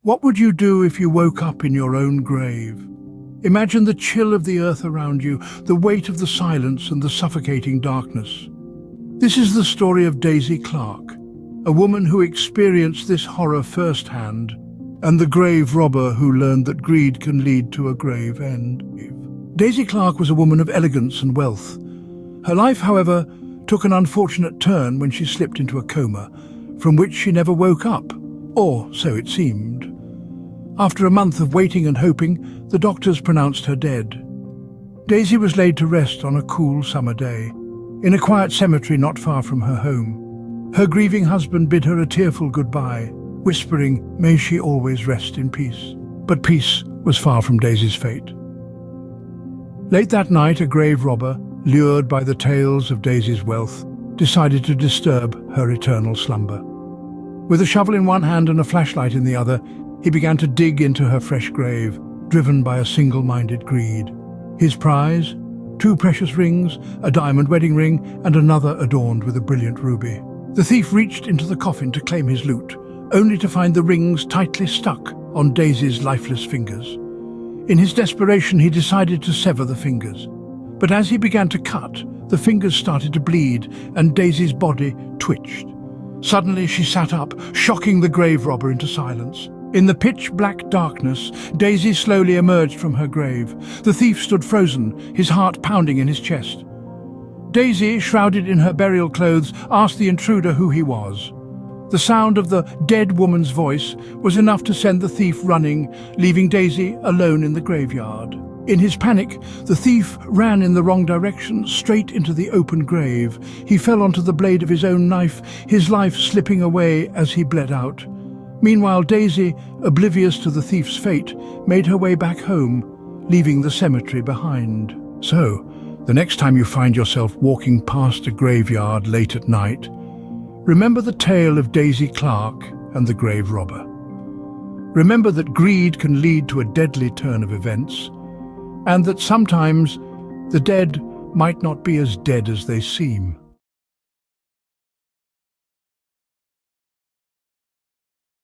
What would you do if you woke up in your own grave? Imagine the chill of the earth around you, the weight of the silence and the suffocating darkness. This is the story of Daisy Clark, a woman who experienced this horror firsthand, and the grave robber who learned that greed can lead to a grave end. Daisy Clark was a woman of elegance and wealth. Her life, however, took an unfortunate turn when she slipped into a coma, from which she never woke up, or so it seemed. After a month of waiting and hoping, the doctors pronounced her dead. Daisy was laid to rest on a cool summer day, in a quiet cemetery not far from her home. Her grieving husband bid her a tearful goodbye, whispering, "May she always rest in peace." But peace was far from Daisy's fate. Late that night, a grave robber, lured by the tales of Daisy's wealth, decided to disturb her eternal slumber. With a shovel in one hand and a flashlight in the other, he began to dig into her fresh grave, driven by a single-minded greed. His prize? 2 precious rings, a diamond wedding ring, and another adorned with a brilliant ruby. The thief reached into the coffin to claim his loot, only to find the rings tightly stuck on Daisy's lifeless fingers. In his desperation, he decided to sever the fingers. But as he began to cut, the fingers started to bleed and Daisy's body twitched. Suddenly she sat up, shocking the grave robber into silence. In the pitch-black darkness, Daisy slowly emerged from her grave. The thief stood frozen, his heart pounding in his chest. Daisy, shrouded in her burial clothes, asked the intruder who he was. The sound of the dead woman's voice was enough to send the thief running, leaving Daisy alone in the graveyard. In his panic, the thief ran in the wrong direction, straight into the open grave. He fell onto the blade of his own knife, his life slipping away as he bled out. Meanwhile, Daisy, oblivious to the thief's fate, made her way back home, leaving the cemetery behind. So, the next time you find yourself walking past a graveyard late at night, remember the tale of Daisy Clark and the grave robber. Remember that greed can lead to a deadly turn of events, and that sometimes the dead might not be as dead as they seem.